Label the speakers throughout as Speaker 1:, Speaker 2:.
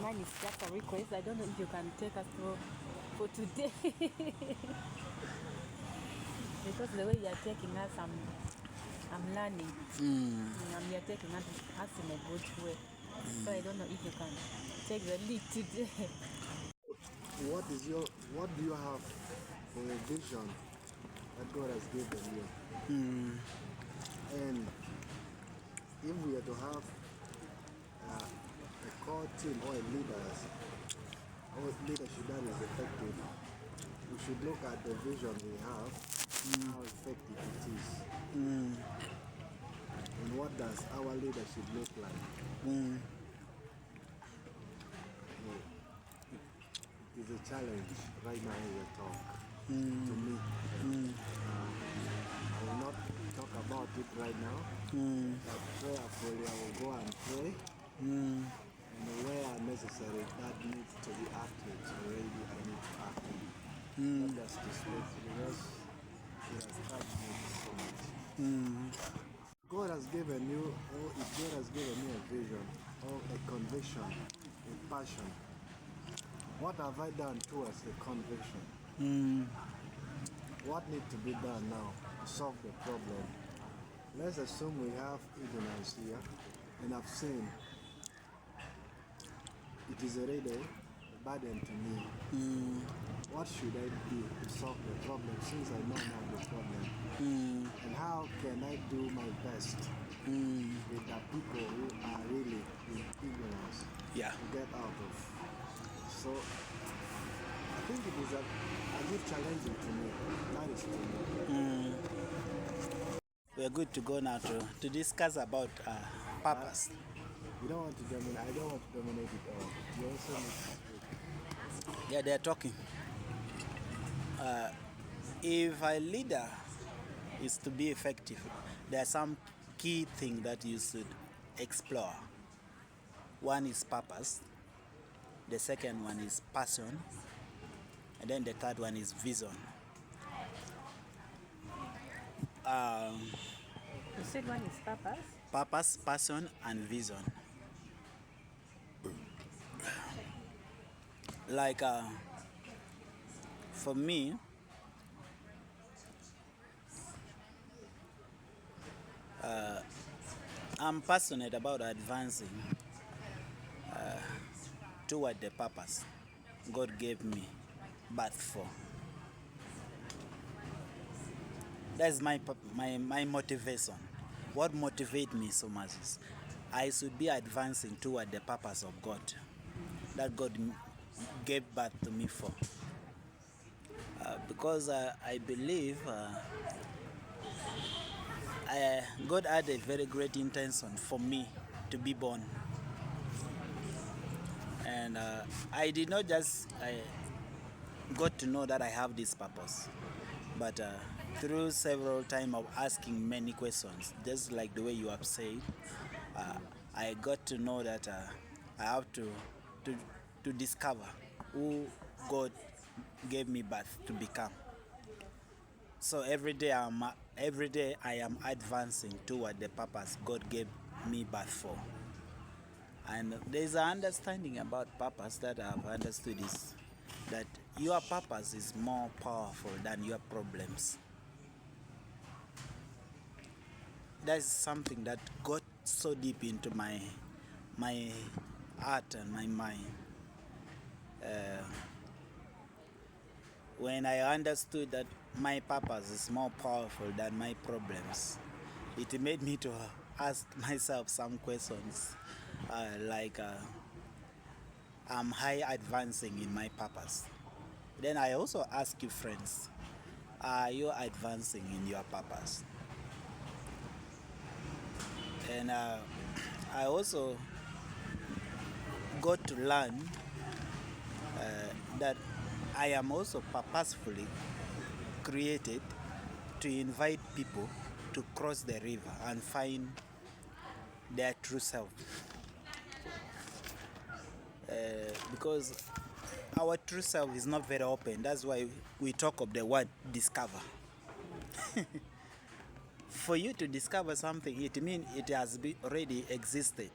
Speaker 1: mine is just a request. I don't know if you can take us through for today. Because the way you are taking us, I'm learning. You're taking us in a good way. So I don't know if you can take the lead today.
Speaker 2: What do you have for a vision that God has given you? And if we are to have a core team or a leadership that is effective, we should look at the vision we have, how effective it is, and what does our leadership look like. It is a challenge right now in the talk to me. I will not talk about it right now, but prayerfully I will go and pray, and where necessary that needs to be acted already, I need to act on. Not just to speak, because it has touched me so much. God has given you, or if God has given you a vision, or a conviction, a passion, what have I done towards the conviction? What needs to be done now to solve the problem? Let's assume we have ignorance here, and I've seen it is already a burden to me. What should I do to solve the problem since I know now the problem? And how can I do my best with the people who are really in ignorance to get out of? So I think it is a bit challenging to me. That is to me.
Speaker 3: We're good to go now to discuss about purpose.
Speaker 2: You don't want to dominate. I don't want to dominate it all. You also need to speak.
Speaker 3: Yeah, they're talking. If a leader is to be effective, there are some key things that you should explore. One is purpose, the second one is passion, and then the third one is vision.
Speaker 1: You said one is purpose.
Speaker 3: Purpose, passion, and vision. Like for me, I'm passionate about advancing toward the purpose God gave me birth for. That's my motivation. What motivates me so much is I should be advancing toward the purpose of God that God gave birth to me for. Because I believe God had a very great intention for me to be born. And I did not just got to know that I have this purpose, but through several times of asking many questions, just like the way you have said, I got to know that I have to discover who God gave me birth to become. So every day I am advancing toward the purpose God gave me birth for. And there's an understanding about purpose that I've understood is that your purpose is more powerful than your problems. That's something that got so deep into my heart and my mind. When I understood that my purpose is more powerful than my problems, it made me to ask myself some questions like am I advancing in my purpose? Then I also ask you, friends, are you advancing in your purpose? And I also got to learn that I am also purposefully created to invite people to cross the river and find their true self. Because our true self is not very open. That's why we talk of the word discover. For you to discover something, it means it has already existed,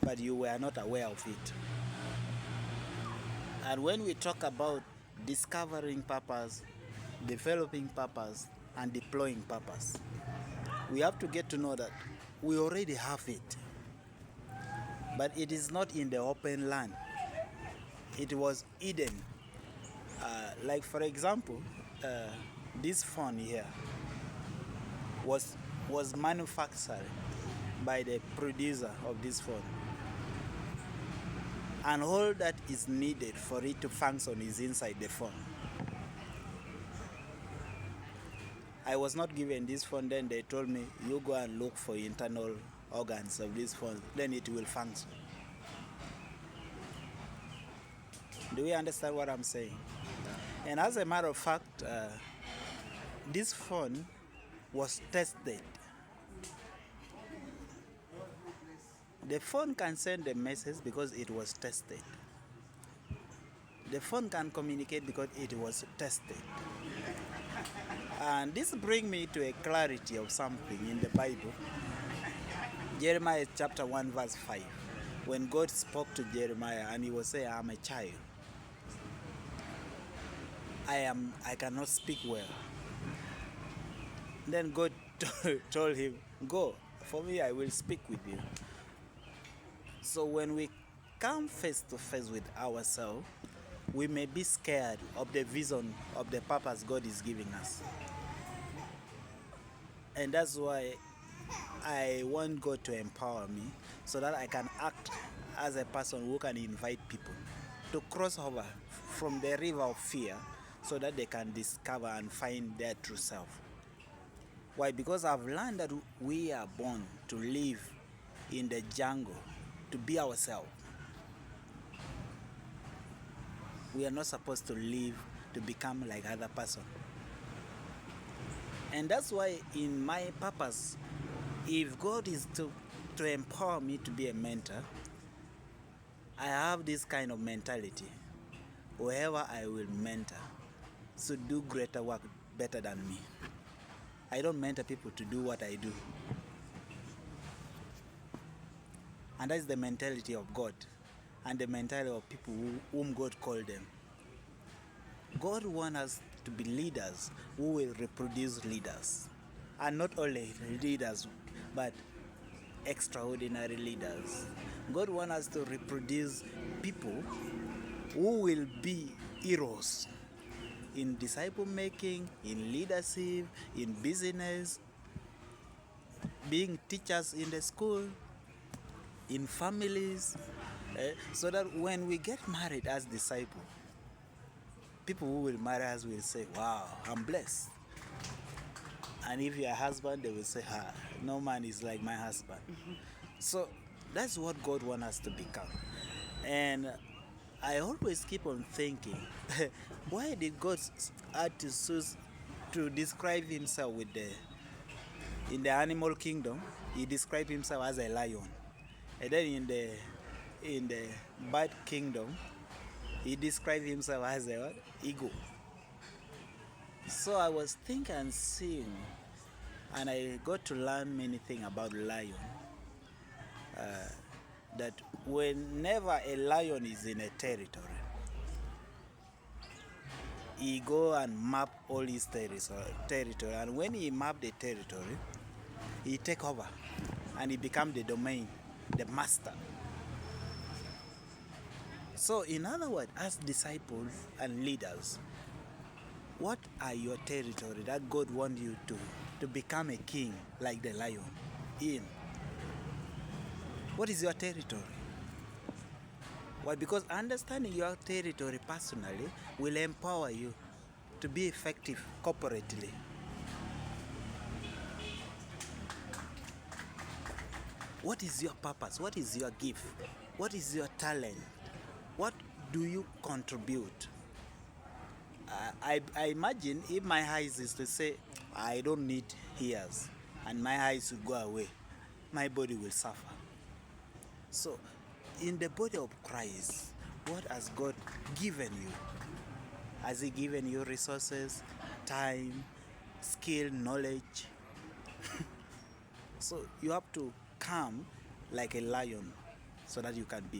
Speaker 3: but you were not aware of it. And when we talk about discovering purpose, developing purpose, and deploying purpose, we have to get to know that we already have it, but it is not in the open land. It was hidden. Like for example, this phone here was manufactured by the producer of this phone, and all that is needed for it to function is inside the phone. I was not given this phone, then they told me, you go and look for internal organs of this phone, then it will function. Do we understand what I'm saying? And as a matter of fact, this phone was tested. The phone can send a message because it was tested. The phone can communicate because it was tested. And this brings me to a clarity of something in the Bible. Jeremiah chapter 1 verse 5. When God spoke to Jeremiah and he was saying, I'm a child. I cannot speak well. Then God told him, go, for me I will speak with you. So when we come face to face with ourselves, we may be scared of the vision of the purpose God is giving us. And that's why I want God to empower me so that I can act as a person who can invite people to cross over from the river of fear so that they can discover and find their true self. Why? Because I've learned that we are born to live in the jungle, to be ourselves. We are not supposed to live to become like other person. And that's why in my purpose, if God is to empower me to be a mentor, I have this kind of mentality. Whoever I will mentor should do greater work better than me. I don't mentor people to do what I do. And that's the mentality of God and the mentality of people whom God called them. God wants us to be leaders who will reproduce leaders. And not only leaders, but extraordinary leaders. God wants us to reproduce people who will be heroes in disciple making, in leadership, in business, being teachers in the school, in families, so that when we get married as disciples, people who will marry us will say, wow, I'm blessed. And if you're a husband, they will say, no man is like my husband. So that's what God wants us to become. And I always keep on thinking, why did God have to choose to describe himself in the animal kingdom? He described himself as a lion. And then in the bird kingdom, he described himself as a what? Eagle. So I was thinking and seeing, and I got to learn many things about lion. That whenever a lion is in a territory, he go and map all his territory, and when he map the territory, he take over, and he become the domain, the master. So in other words, as disciples and leaders, what are your territory that God wants you to become a king like the lion in? What is your territory? Why? Because understanding your territory personally will empower you to be effective corporately. What is your purpose? What is your gift? What is your talent? What do you contribute? I imagine if my eyes is to say, I don't need ears, and my eyes will go away, my body will suffer. So, in the body of Christ, what has God given you? Has he given you resources, time, skill, knowledge? So, you have to come like a lion so that you can be